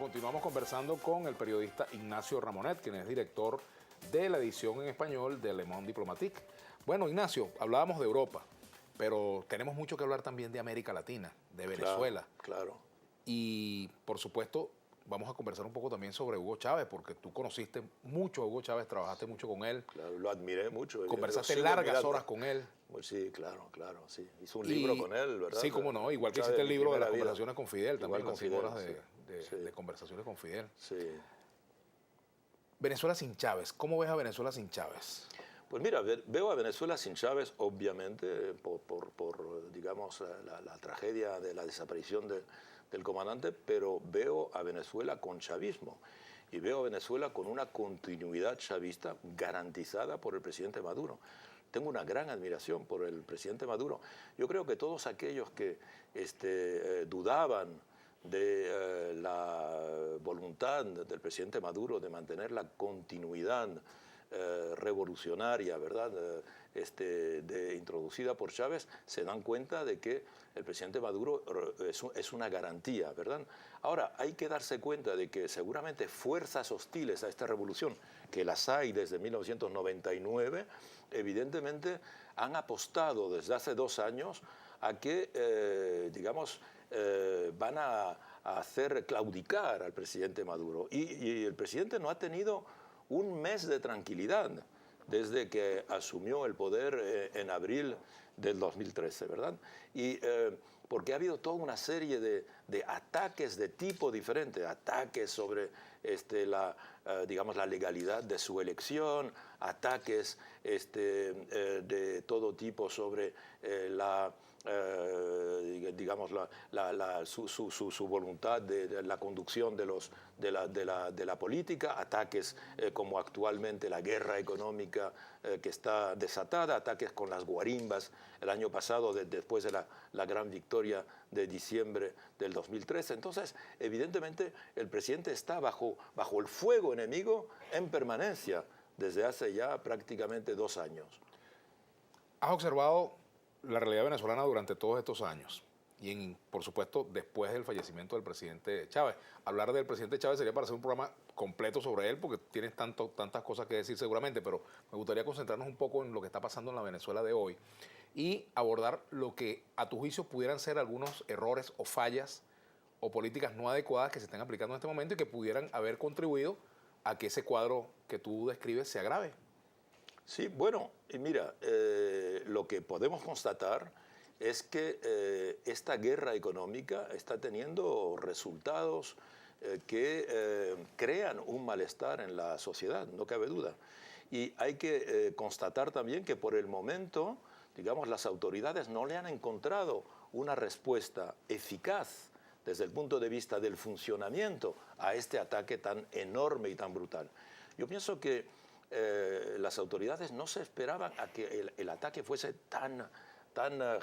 continuamos conversando con el periodista Ignacio Ramonet, quien es director de la edición en español de Le Monde Diplomatique. Bueno, Ignacio, hablábamos de Europa, pero tenemos mucho que hablar también de América Latina, de Venezuela. Claro. Y, por supuesto, vamos a conversar un poco también sobre Hugo Chávez, porque tú conociste mucho a Hugo Chávez, trabajaste mucho con él. Claro, lo admiré mucho. Conversaste largas horas con él. Sí, claro, sí. Hizo un libro con él, ¿verdad? Sí, cómo no. Igual que hiciste el libro de las conversaciones con Fidel, también con 5 horas de conversaciones con Fidel. Sí. Venezuela sin Chávez. ¿Cómo ves a Venezuela sin Chávez? Pues mira, veo a Venezuela sin Chávez, obviamente, por digamos, la tragedia de la desaparición del comandante, pero veo a Venezuela con chavismo. Y veo a Venezuela con una continuidad chavista garantizada por el presidente Maduro. Tengo una gran admiración por el presidente Maduro. Yo creo que todos aquellos que dudaban de la voluntad del presidente Maduro de mantener la continuidad revolucionaria, ¿verdad? Introducida por Chávez, se dan cuenta de que el presidente Maduro es una garantía, ¿verdad? Ahora, hay que darse cuenta de que seguramente fuerzas hostiles a esta revolución, que las hay desde 1999, evidentemente han apostado desde hace 2 años a que, van a hacer claudicar al presidente Maduro. Y el presidente no ha tenido un mes de tranquilidad desde que asumió el poder en abril del 2013, ¿verdad? Y porque ha habido toda una serie de ataques de tipo diferente, ataques sobre la legalidad de su elección, ataques de todo tipo sobre su voluntad de la conducción de la política, ataques como actualmente la guerra económica que está desatada, ataques con las guarimbas el año pasado después de la gran victoria de diciembre del 2013. Entonces, evidentemente, el presidente está bajo el fuego enemigo en permanencia desde hace ya prácticamente 2 años. ¿Has observado la realidad venezolana durante todos estos años? Y, por supuesto, después del fallecimiento del presidente Chávez. Hablar del presidente Chávez sería para hacer un programa completo sobre él, porque tienes tantas cosas que decir seguramente, pero me gustaría concentrarnos un poco en lo que está pasando en la Venezuela de hoy y abordar lo que, a tu juicio, pudieran ser algunos errores o fallas o políticas no adecuadas que se están aplicando en este momento y que pudieran haber contribuido a que ese cuadro que tú describes se agrave. Sí, bueno, y mira, lo que podemos constatar es que esta guerra económica está teniendo resultados que crean un malestar en la sociedad, no cabe duda. Y hay que constatar también que por el momento, digamos, las autoridades no le han encontrado una respuesta eficaz desde el punto de vista del funcionamiento a este ataque tan enorme y tan brutal. Yo pienso que las autoridades no se esperaban a que el ataque fuese tan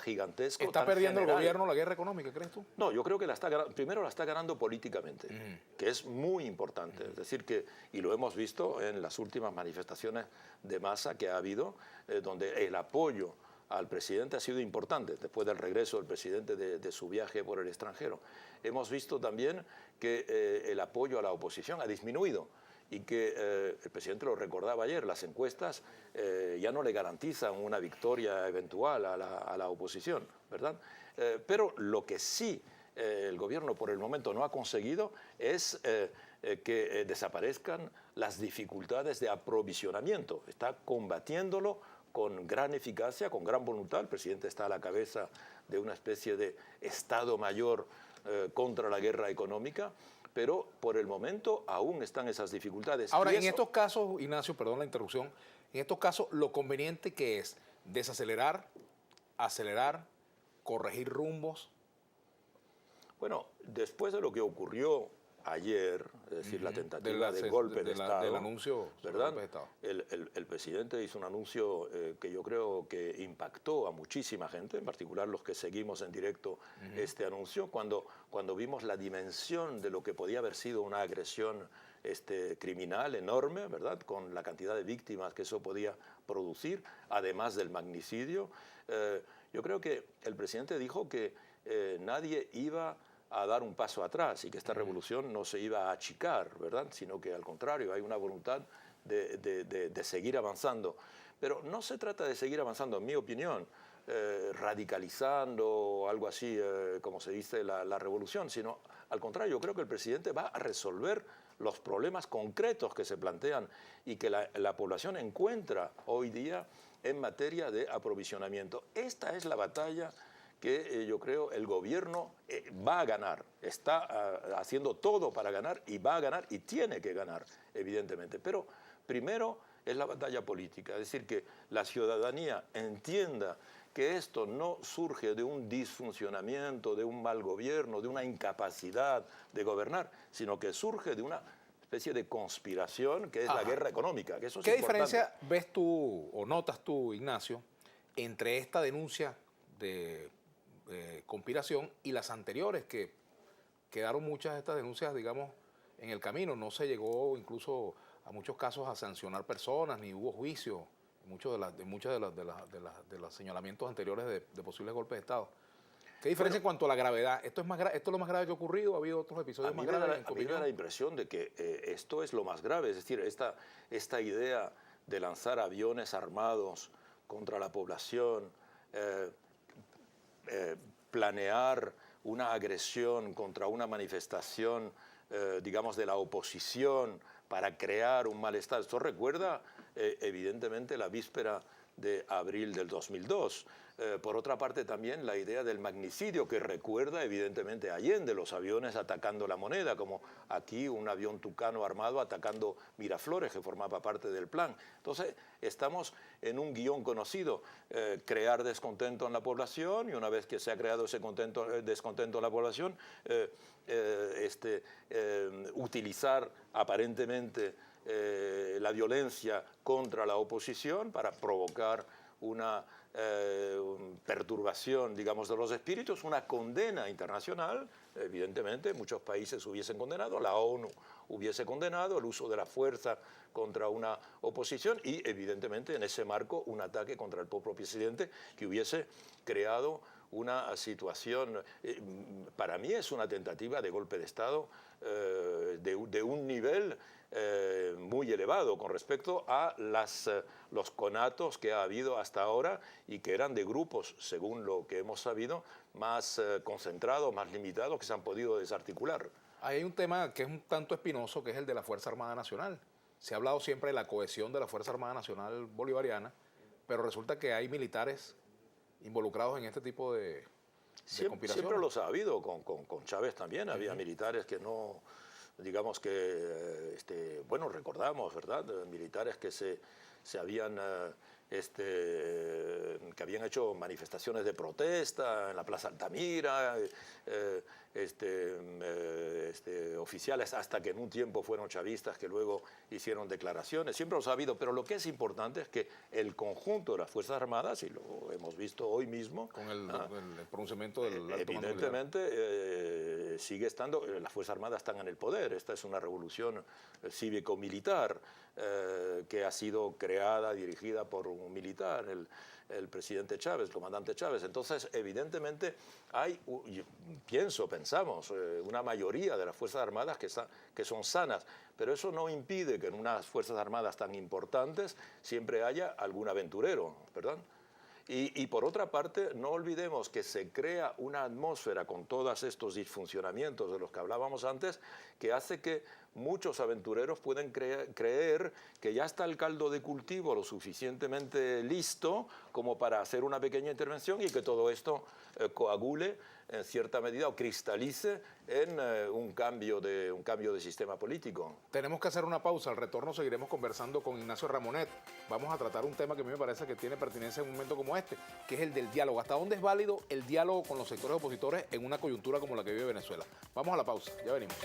gigantesco. ¿Está perdiendo el gobierno la guerra económica, crees tú? No, yo creo que primero la está ganando políticamente, que es muy importante. Es decir, y lo hemos visto en las últimas manifestaciones de masa que ha habido, donde el apoyo al presidente ha sido importante después del regreso del presidente de su viaje por el extranjero. Hemos visto también que el apoyo a la oposición ha disminuido y que el presidente lo recordaba ayer, las encuestas ya no le garantizan una victoria eventual a la oposición, ¿verdad? Pero lo que sí el gobierno por el momento no ha conseguido es que desaparezcan las dificultades de aprovisionamiento. Está combatiéndolo con gran eficacia, con gran voluntad. El presidente está a la cabeza de una especie de Estado Mayor contra la guerra económica, pero por el momento aún están esas dificultades. Ahora, en estos casos, Ignacio, perdón la interrupción, en estos casos lo conveniente que es desacelerar, acelerar, corregir rumbos. Bueno, después de lo que ocurrió ayer, es decir, la tentativa de golpe de Estado, del anuncio, ¿verdad? Golpe de Estado. El presidente hizo un anuncio que yo creo que impactó a muchísima gente, en particular los que seguimos en directo este anuncio, cuando vimos la dimensión de lo que podía haber sido una agresión criminal enorme, ¿verdad? Con la cantidad de víctimas que eso podía producir, además del magnicidio. Yo creo que el presidente dijo que nadie iba a dar un paso atrás y que esta revolución no se iba a achicar, ¿verdad? Sino que al contrario, hay una voluntad de seguir avanzando. Pero no se trata de seguir avanzando, en mi opinión, radicalizando o algo así, como se dice, la revolución, sino al contrario, yo creo que el presidente va a resolver los problemas concretos que se plantean y que la población encuentra hoy día en materia de aprovisionamiento. Esta es la batalla que yo creo el gobierno va a ganar, está haciendo todo para ganar y va a ganar y tiene que ganar, evidentemente. Pero primero es la batalla política, es decir, que la ciudadanía entienda que esto no surge de un disfuncionamiento, de un mal gobierno, de una incapacidad de gobernar, sino que surge de una especie de conspiración que es la guerra económica. Que eso es ¿Qué importante. diferencia ves tú o notas tú, Ignacio, entre esta denuncia de conspiración y las anteriores, que quedaron muchas de estas denuncias, digamos, en el camino? No se llegó incluso a muchos casos a sancionar personas, ni hubo juicio en muchos de los señalamientos anteriores de posibles golpes de Estado. ¿Qué diferencia en cuanto a la gravedad? ¿Esto es lo más grave que ha ocurrido? ¿Ha habido otros episodios más graves? A mí me da la impresión de que esto es lo más grave, es decir, esta idea de lanzar aviones armados contra la población, planear una agresión contra una manifestación, digamos, de la oposición para crear un malestar. Esto recuerda, evidentemente, la víspera de abril del 2002. Por otra parte, también la idea del magnicidio, que recuerda, evidentemente, a Allende, los aviones atacando La Moneda, como aquí un avión tucano armado atacando Miraflores, que formaba parte del plan. Entonces, estamos en un guión conocido, crear descontento en la población, y una vez que se ha creado ese descontento en la población, utilizar aparentemente la violencia contra la oposición para provocar una perturbación, digamos, de los espíritus, una condena internacional. Evidentemente, muchos países hubiesen condenado, la ONU hubiese condenado el uso de la fuerza contra una oposición y, evidentemente, en ese marco, un ataque contra el propio presidente que hubiese creado una situación, para mí es una tentativa de golpe de Estado de un nivel muy elevado con respecto a los conatos que ha habido hasta ahora y que eran de grupos, según lo que hemos sabido, más concentrados, más limitados, que se han podido desarticular. Hay un tema que es un tanto espinoso, que es el de la Fuerza Armada Nacional. Se ha hablado siempre de la cohesión de la Fuerza Armada Nacional bolivariana, pero resulta que hay militares involucrados en este tipo de conspiraciones. Siempre los ha habido, con Chávez también había militares que no, digamos que, bueno, recordamos, ¿verdad? Militares que se habían, que habían hecho manifestaciones de protesta en la Plaza Altamira, oficiales hasta que en un tiempo fueron chavistas que luego hicieron declaraciones. Siempre los ha habido, pero lo que es importante es que el conjunto de las Fuerzas Armadas, y lo hemos visto hoy mismo, con el pronunciamiento del alto mando evidentemente sigue estando, las Fuerzas Armadas están en el poder. Esta es una revolución cívico-militar que ha sido creada, dirigida por un militar, el presidente Chávez, el comandante Chávez. Entonces, evidentemente, pensamos, una mayoría de las Fuerzas Armadas que son sanas, pero eso no impide que en unas Fuerzas Armadas tan importantes siempre haya algún aventurero, ¿verdad? Y por otra parte, no olvidemos que se crea una atmósfera con todos estos disfuncionamientos de los que hablábamos antes, que hace que muchos aventureros pueden creer que ya está el caldo de cultivo lo suficientemente listo como para hacer una pequeña intervención y que todo esto coagule en cierta medida o cristalice en un cambio de sistema político. Tenemos que hacer una pausa. Al retorno seguiremos conversando con Ignacio Ramonet. Vamos a tratar un tema que a mí me parece que tiene pertinencia en un momento como este, que es el del diálogo. ¿Hasta dónde es válido el diálogo con los sectores opositores en una coyuntura como la que vive Venezuela? Vamos a la pausa, ya venimos.